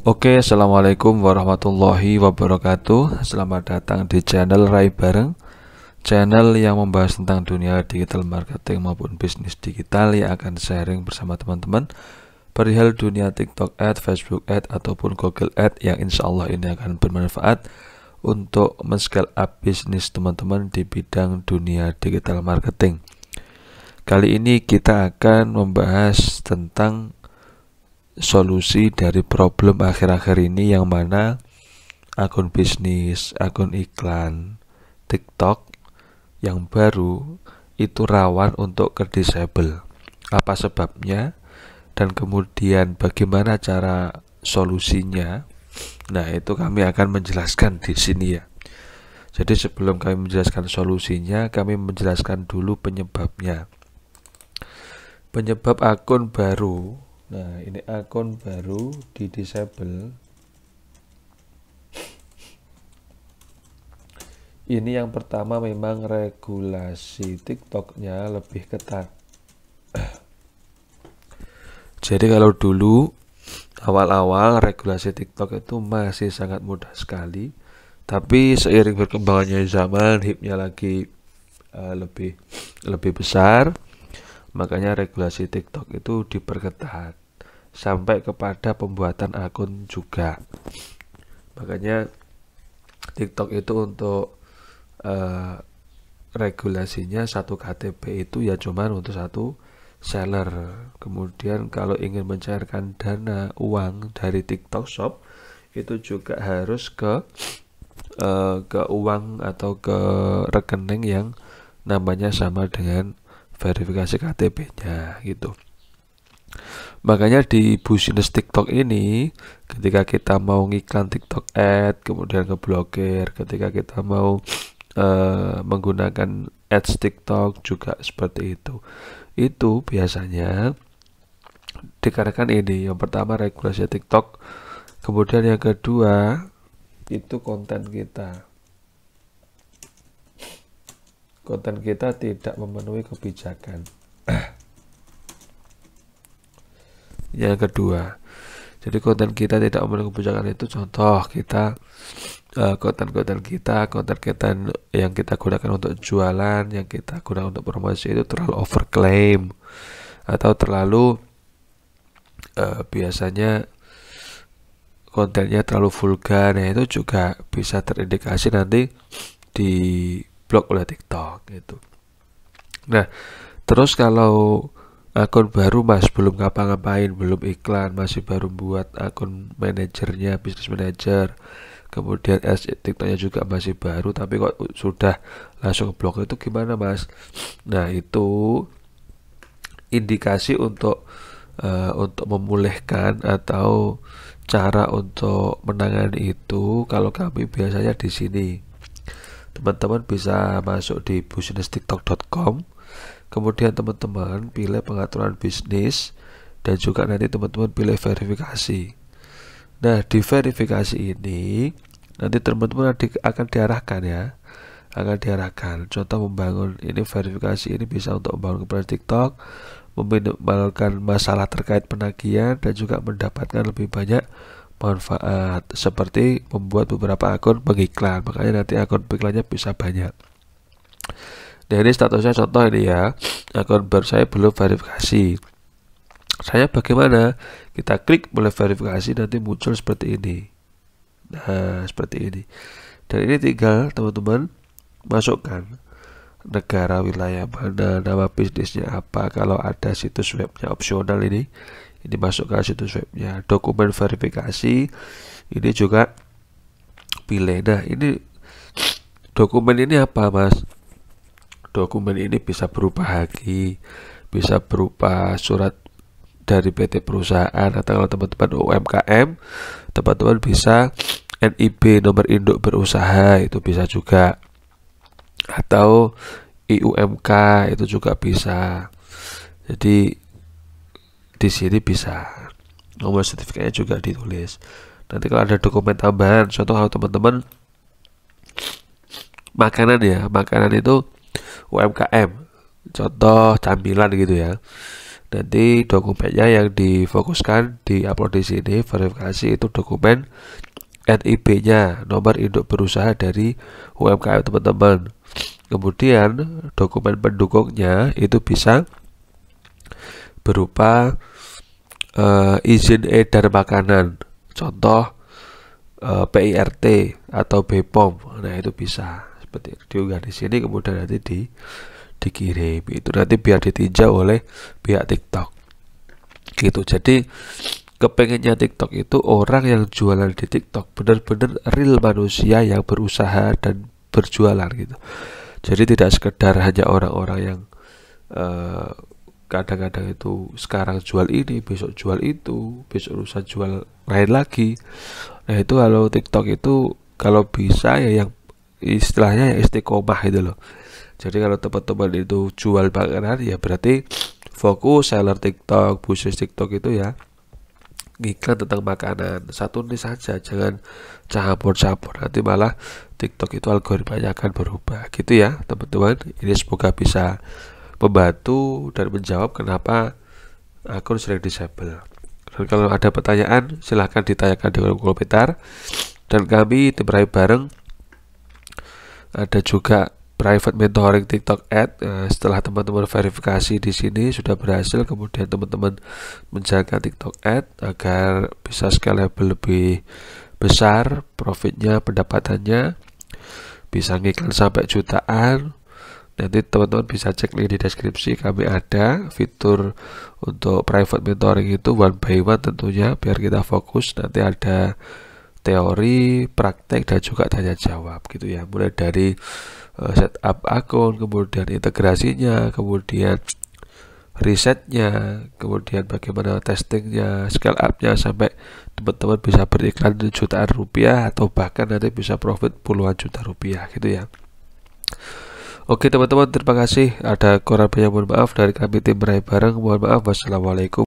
Oke, assalamualaikum warahmatullahi wabarakatuh. Selamat datang di channel Rai Bareng, channel yang membahas tentang dunia digital marketing maupun bisnis digital yang akan sharing bersama teman-teman perihal dunia TikTok Ad, Facebook Ad, ataupun Google Ad yang insya Allah ini akan bermanfaat untuk men-scale up bisnis teman-teman di bidang dunia digital marketing. Kali ini kita akan membahas tentang solusi dari problem akhir-akhir ini, yang mana akun bisnis, akun iklan TikTok yang baru itu rawan untuk ke disable. Apa sebabnya dan kemudian bagaimana cara solusinya? Nah, itu kami akan menjelaskan di sini ya. Jadi sebelum kami menjelaskan solusinya, kami menjelaskan dulu penyebabnya. Penyebab akun baru. Nah, ini akun baru di disable. Ini yang pertama, memang regulasi TikToknya lebih ketat. Jadi kalau dulu awal-awal regulasi TikTok itu masih sangat mudah sekali, tapi seiring berkembangnya zaman, hipnya lagi lebih besar, makanya regulasi TikTok itu diperketat sampai kepada pembuatan akun juga. Makanya TikTok itu untuk regulasinya satu KTP itu ya cuman untuk satu seller. Kemudian kalau ingin mencairkan dana uang dari TikTok Shop itu juga harus ke uang atau ke rekening yang namanya sama dengan verifikasi KTP-nya gitu. Makanya di bisnis TikTok ini, ketika kita mau ngiklan TikTok Ad kemudian ngeblokir, ketika kita mau menggunakan ads TikTok juga seperti itu. Itu biasanya dikarenakan ini, yang pertama regulasi TikTok, kemudian yang kedua itu konten kita tidak memenuhi kebijakan. Yang kedua, jadi konten kita tidak memenuhi kebijakan itu contoh kita konten kita yang kita gunakan untuk jualan, yang kita gunakan untuk promosi itu terlalu overclaim atau terlalu biasanya kontennya terlalu vulgar. Nah, itu juga bisa terindikasi nanti di blok oleh TikTok gitu. Nah, terus kalau akun baru Mas, belum ngapa-ngapain, belum iklan, masih baru buat akun manajernya, bisnis manager, kemudian TikToknya juga masih baru, tapi kok sudah langsung blok, itu gimana Mas? Nah, itu indikasi untuk memulihkan atau cara untuk menangani itu. Kalau kami biasanya di sini, teman-teman bisa masuk di businesstiktok.com, kemudian teman-teman pilih pengaturan bisnis, dan juga nanti teman-teman pilih verifikasi. Nah, di verifikasi ini nanti teman-teman akan diarahkan ya, contoh membangun ini, verifikasi ini bisa untuk membangun kepada TikTok, meminimalkan masalah terkait penagihan, dan juga mendapatkan lebih banyak manfaat seperti membuat beberapa akun pengiklan. Makanya nanti akun pengiklannya bisa banyak. Nah, ini statusnya contoh ini ya, akun baru saya belum verifikasi. Saya bagaimana? Kita klik mulai verifikasi, nanti muncul seperti ini. Nah, seperti ini. Dan ini tinggal teman-teman masukkan negara, wilayah mana, nama bisnisnya apa. Kalau ada situs webnya opsional, ini masukkan situs webnya. Dokumen verifikasi ini juga pilih. Nah, ini dokumen ini apa Mas? Dokumen ini bisa berupa HQ, bisa berupa surat dari PT perusahaan, atau kalau teman-teman UMKM, teman-teman bisa NIB, nomor induk berusaha, itu bisa juga, atau IUMK itu juga bisa. Jadi di sini bisa nomor sertifikatnya juga ditulis. Nanti kalau ada dokumen tambahan, contoh kalau teman-teman makanan ya, makanan itu UMKM, contoh camilan gitu ya. Nanti dokumennya yang difokuskan di upload di sini verifikasi itu dokumen NIB-nya, nomor induk berusaha dari UMKM teman-teman. Kemudian dokumen pendukungnya itu bisa berupa izin edar makanan, contoh PIRT atau BPOM. Nah, itu bisa seperti diunggah di sini, kemudian nanti dikirim. Itu nanti biar ditinjau oleh pihak TikTok. Gitu. Jadi kepengennya TikTok itu orang yang jualan di TikTok benar-benar real manusia yang berusaha dan berjualan gitu. Jadi tidak sekedar hanya orang-orang yang kadang-kadang itu sekarang jual ini, besok jual itu, besok lusa jual lain lagi. Nah, itu kalau TikTok itu kalau bisa ya yang istilahnya yang istiqomah itu loh. Jadi kalau teman-teman itu jual makanan ya berarti fokus seller TikTok, bisnis TikTok itu ya iklan tentang makanan, satu nih saja, jangan campur-campur, nanti malah TikTok itu algoritmanya akan berubah gitu ya teman-teman. Ini semoga bisa membantu dan menjawab kenapa akun sering disable. Dan kalau ada pertanyaan silahkan ditanyakan di kolom komentar, dan kami tim Rai bareng ada juga private mentoring TikTok ad. Setelah teman-teman verifikasi di sini sudah berhasil, kemudian teman-teman menjaga TikTok ad agar bisa scalable lebih besar profitnya, pendapatannya, bisa ngiklan sampai jutaan. Nanti teman-teman bisa cek link di deskripsi, kami ada fitur untuk private mentoring itu one by one tentunya biar kita fokus. Nanti ada teori, praktek, dan juga tanya jawab gitu ya, mulai dari setup akun, kemudian integrasinya, kemudian risetnya, kemudian bagaimana testingnya, scale upnya, sampai teman-teman bisa beriklan jutaan rupiah atau bahkan nanti bisa profit puluhan juta rupiah gitu ya. Oke teman-teman, terima kasih. Ada kurang banyak mohon maaf dari kami tim Rai bareng. Mohon maaf. Wassalamualaikum.